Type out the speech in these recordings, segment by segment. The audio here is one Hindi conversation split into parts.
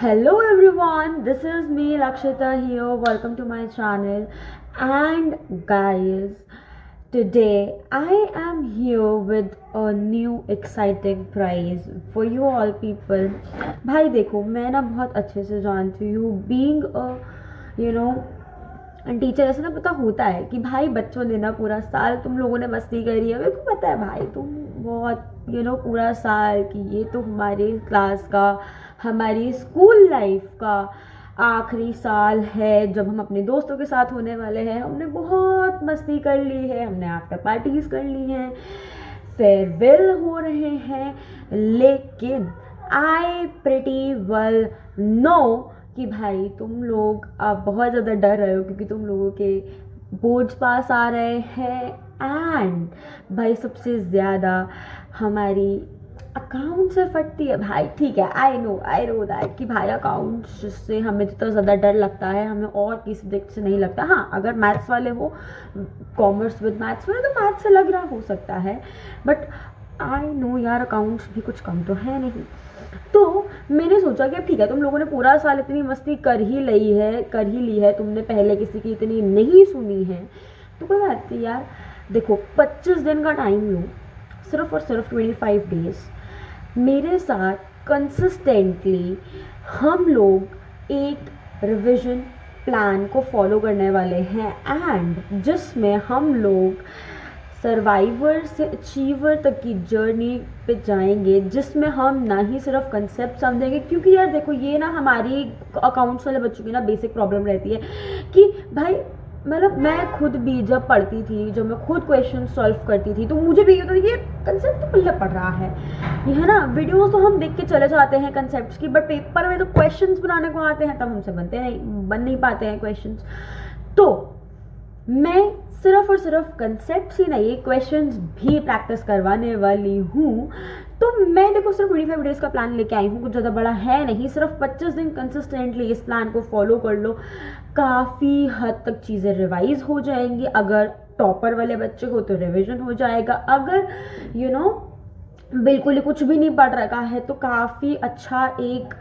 Hello everyone, this is me Lakshita here. Welcome to my channel. And guys, today I am here with a new exciting prize for you all people. भाई देखो, मैं ना बहुत अच्छे से जानती हूँ being a you know teacher, ऐसा ना पता होता है कि भाई बच्चों ने ना पूरा साल तुम लोगों ने मस्ती करी है। मेरे को पता है भाई, तुम बहुत पूरा साल कि ये तो हमारे क्लास का, हमारी स्कूल लाइफ का आखिरी साल है जब हम अपने दोस्तों के साथ होने वाले हैं। हमने बहुत मस्ती कर ली है, हमने आफ्टर पार्टीज कर ली हैं, फेयरवेल हो रहे हैं, लेकिन आई प्रिटी वेल नो कि भाई तुम लोग अब बहुत ज़्यादा डर रहे हो क्योंकि तुम लोगों के बोर्ड्स पास आ रहे हैं। एंड भाई सबसे ज़्यादा हमारी अकाउंट से फटती है भाई। ठीक है, आई नो दैट कि भाई अकाउंट से हमें जितना ज़्यादा डर लगता है हमें और किसी सब्जेक्ट से नहीं लगता। हाँ, अगर मैथ्स वाले हो, कॉमर्स विद मैथ्स वाले, तो मैथ्स से लग रहा हो सकता है, बट आई नो यार अकाउंट्स भी कुछ कम तो है नहीं। तो मैंने सोचा कि अब ठीक है, तुम लोगों ने पूरा साल इतनी मस्ती कर ही ली है, तुमने पहले किसी की इतनी नहीं सुनी है, तो कोई बात नहीं यार। देखो, 25 दिन का टाइम लो, सिर्फ और सिर्फ 25 डेज मेरे साथ कंसिस्टेंटली हम लोग एक रिवीजन प्लान को फॉलो करने वाले हैं, एंड जिसमें हम लोग सर्वाइवर से अचीवर तक की जर्नी पे जाएंगे, जिसमें हम ना ही सिर्फ कंसेप्ट समझेंगे। क्योंकि यार देखो, ये ना हमारी अकाउंट्स वाले बच्चों की ना बेसिक प्रॉब्लम रहती है कि भाई मतलब मैं खुद भी जब पढ़ती थी, जब मैं खुद क्वेश्चन सॉल्व करती थी, तो मुझे भी ये होता था कि ये कंसेप्ट तो पल्ले पढ़ रहा है, ये है ना। वीडियोस तो हम देख के चले जाते हैं कंसेप्ट्स की, बट पेपर में तो क्वेश्चंस बनाने को आते हैं तब हमसे बन नहीं पाते हैं क्वेश्चंस। तो मैं सिर्फ और सिर्फ कंसेप्ट ही नहीं, क्वेश्चंस भी प्रैक्टिस करवाने वाली हूँ। तो मैं देखो सिर्फ 25 डेज का प्लान लेके आई हूँ, कुछ ज़्यादा बड़ा है नहीं, सिर्फ 25 दिन कंसिस्टेंटली इस प्लान को फॉलो कर लो, काफ़ी हद तक चीज़ें रिवाइज हो जाएंगी। अगर टॉपर वाले बच्चे हो तो रिविजन हो जाएगा, अगर बिल्कुल ही कुछ भी नहीं पढ़ रखा है तो काफ़ी अच्छा एक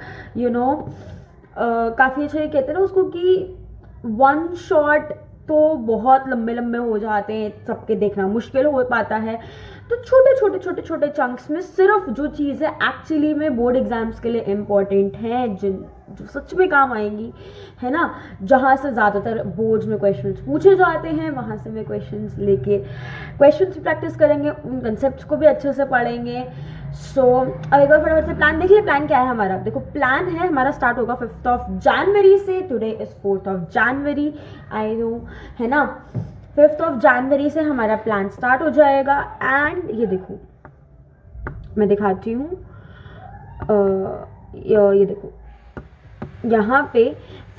काफ़ी अच्छा, ये कहते हैं ना उसको कि वन शॉट तो बहुत लंबे लंबे हो जाते हैं, सबके देखना मुश्किल हो पाता है। तो छोटे चंक्स में सिर्फ जो चीज़ें एक्चुअली में बोर्ड एग्जाम्स के लिए इम्पॉर्टेंट हैं, जो सच में काम आएंगी, है ना, जहाँ से ज़्यादातर बोर्ड्स में क्वेश्चंस पूछे जाते हैं, वहाँ से मैं क्वेश्चंस प्रैक्टिस करेंगे, उन कंसेप्ट्स को भी अच्छे से पढ़ेंगे। सो अब एक बार फटाफट से प्लान देख लिया। प्लान क्या है हमारा? देखो, प्लान है हमारा स्टार्ट होगा 5 जनवरी से। Today is 4 January, I know, है ना। 5 जनवरी से हमारा प्लान स्टार्ट हो जाएगा। एंड ये देखो, मैं दिखाती हूँ, ये देखो यहाँ पे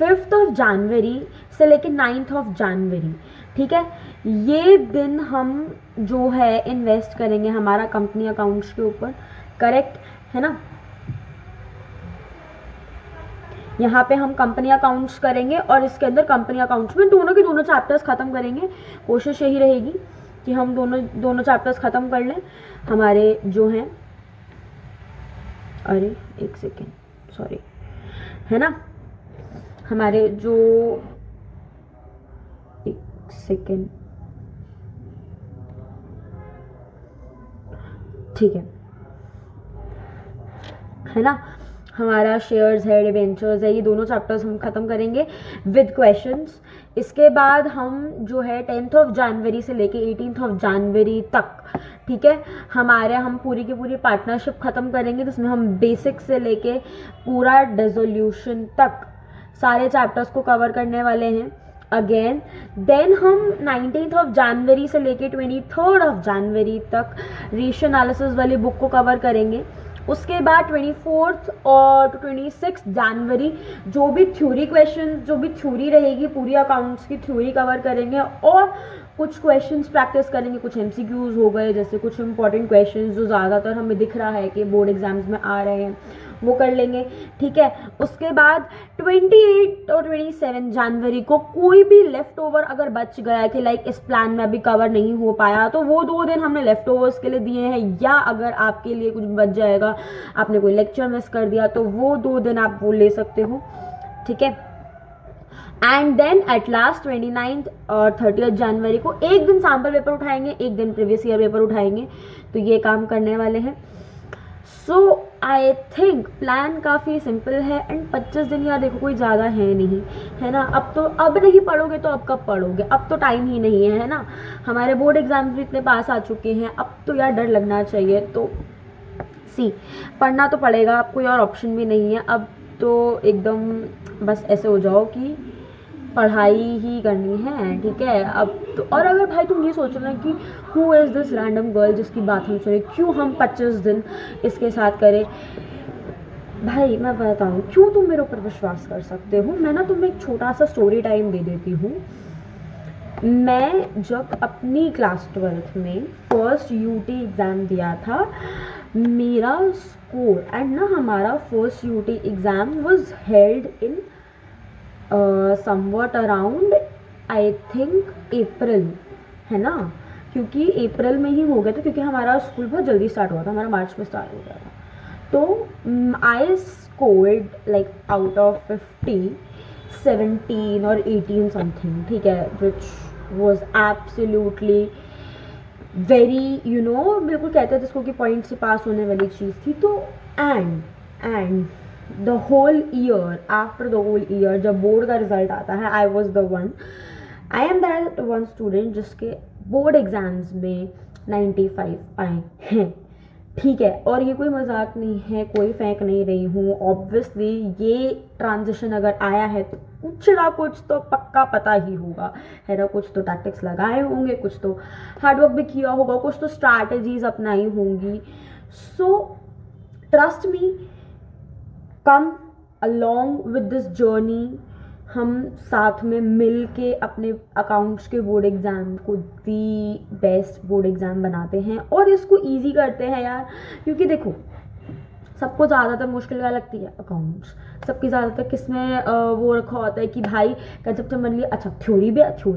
5 जनवरी से लेके 9 जनवरी, ठीक है, ये दिन हम जो है इन्वेस्ट करेंगे हमारा कंपनी अकाउंट्स के ऊपर, करेक्ट है ना। यहाँ पे हम कंपनी अकाउंट्स करेंगे और इसके अंदर कंपनी अकाउंट्स में दोनों के दोनों चैप्टर्स ख़त्म करेंगे। कोशिश यही रहेगी कि हम दोनों चैप्टर्स ख़त्म कर लें हमारे जो हैं। अरे एक सेकेंड, सॉरी, है ना, हमारे जो, एक सेकेंड, ठीक है ना, हमारा शेयर्स है, डिबेंचर्स है, ये दोनों चैप्टर्स हम ख़त्म करेंगे विद क्वेश्चंस। इसके बाद हम जो है 10 जनवरी से लेके 18 जनवरी तक, ठीक है, हम पूरी की पूरी पार्टनरशिप ख़त्म करेंगे, जिसमें हम बेसिक से लेके पूरा डिसोल्यूशन तक सारे चैप्टर्स को कवर करने वाले हैं अगेन। देन हम 19 जनवरी से लेके 23 जनवरी तक रेशियो एनालिसिस वाली बुक को कवर करेंगे। उसके बाद 24 और 26 जनवरी जो भी थ्योरी क्वेश्चन, जो भी थ्योरी रहेगी, पूरी अकाउंट्स की थ्योरी कवर करेंगे और कुछ क्वेश्चंस प्रैक्टिस करेंगे। कुछ MCQs हो गए, जैसे कुछ इंपॉर्टेंट क्वेश्चंस जो ज़्यादातर हमें दिख रहा है कि बोर्ड एग्जाम्स में आ रहे हैं, वो कर लेंगे, ठीक है। उसके बाद 28 और 27 जनवरी को कोई भी लेफ्ट ओवर अगर बच गया कि लाइक इस प्लान में अभी कवर नहीं हो पाया, तो वो 2 दिन हमने लेफ्ट ओवर्स के लिए दिए हैं, या अगर आपके लिए कुछ बच जाएगा, आपने कोई लेक्चर मिस कर दिया, तो वो 2 दिन आप वो ले सकते हो, ठीक है। एंड देन एट लास्ट 29 और 30 जनवरी को एक दिन सैम्पल पेपर उठाएंगे, एक दिन प्रीवियस ईयर पेपर उठाएंगे, तो ये काम करने वाले हैं। सो आई थिंक प्लान काफ़ी सिंपल है। एंड 25 दिन यार देखो कोई ज़्यादा है नहीं, है ना। अब नहीं पढ़ोगे तो अब कब पढ़ोगे, अब तो टाइम ही नहीं है ना। हमारे बोर्ड एग्जाम्स भी इतने पास आ चुके हैं, अब तो यार डर लगना चाहिए। तो पढ़ना तो पड़ेगा, अब कोई और ऑप्शन भी नहीं है। अब तो एकदम बस ऐसे हो जाओ कि पढ़ाई ही करनी है, ठीक है। अब तो और अगर भाई तुम ये सोच रहे हो कि who is this random girl जिसकी बात हम सुने, क्यों हम 25 दिन इसके साथ करें, भाई मैं बताऊँ क्यों तुम मेरे ऊपर विश्वास कर सकते हो। मैं ना तुम्हें एक छोटा सा स्टोरी टाइम दे देती हूँ। मैं जब अपनी क्लास 12th में फर्स्ट यूटी एग्ज़ाम दिया था, मेरा स्कोर एंड ना हमारा first UT exam was held in somewhat around I think April, है ना, क्योंकि अप्रैल में ही हो गया था, क्योंकि हमारा स्कूल बहुत जल्दी स्टार्ट हुआ था, हमारा मार्च में स्टार्ट हो गया था। तो I scored like out of 50 17 और 18 समथिंग, ठीक है, विच वॉज एब्सोल्युटली वेरी बिल्कुल कहते हैं जिसको कि पॉइंट से पास होने वाली चीज़ थी। तो and the whole year, after the whole year जब बोर्ड का रिजल्ट आता है, I am that one student जिसके बोर्ड एग्जाम्स में 95 आए हैं, ठीक है। और ये कोई मजाक नहीं है, कोई फेंक नहीं रही हूँ। ऑब्वियसली ये ट्रांजिशन अगर आया है तो कुछ ना कुछ तो पक्का पता ही होगा, है ना। कुछ तो टैक्टिक्स लगाए होंगे, कुछ तो हार्डवर्क भी किया होगा, कुछ तो स्ट्रैटेजीज अपनाई होंगी। So trust me, come along with this journey, हम साथ में मिल के अपने अकाउंट्स के बोर्ड एग्ज़ाम को दी बेस्ट बोर्ड एग्ज़ाम बनाते हैं और इसको इजी करते हैं यार। क्योंकि देखो सबको ज़्यादातर मुश्किल क्या लगती है, अकाउंट्स। सबकी ज़्यादातर किसमें वो रखा होता है कि भाई कंसेप्ट समझ लिया, अच्छा थ्योरी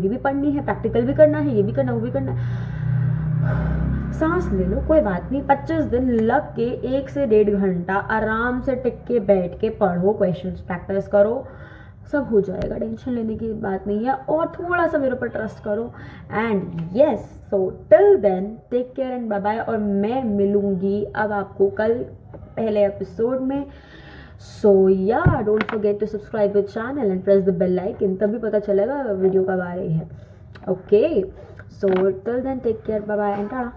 भी पढ़नी है, प्रैक्टिकल भी करना है, ये भी करना वो भी करना है। सांस ले लो, कोई बात नहीं, 25 दिन लग के 1 से 1.5 घंटा आराम से टिक के बैठ के पढ़ो, क्वेश्चंस प्रैक्टिस करो, सब हो जाएगा, टेंशन लेने की बात नहीं है। और थोड़ा सा मेरे ऊपर ट्रस्ट करो। And yes, so till then take care and bye bye. और मैं मिलूंगी अब आपको कल पहले एपिसोड में। So ya don't forget to subscribe the channel and press the bell icon, तभी पता चलेगा वीडियो कब आ रही है। Okay, so till then take care, bye bye and Tata.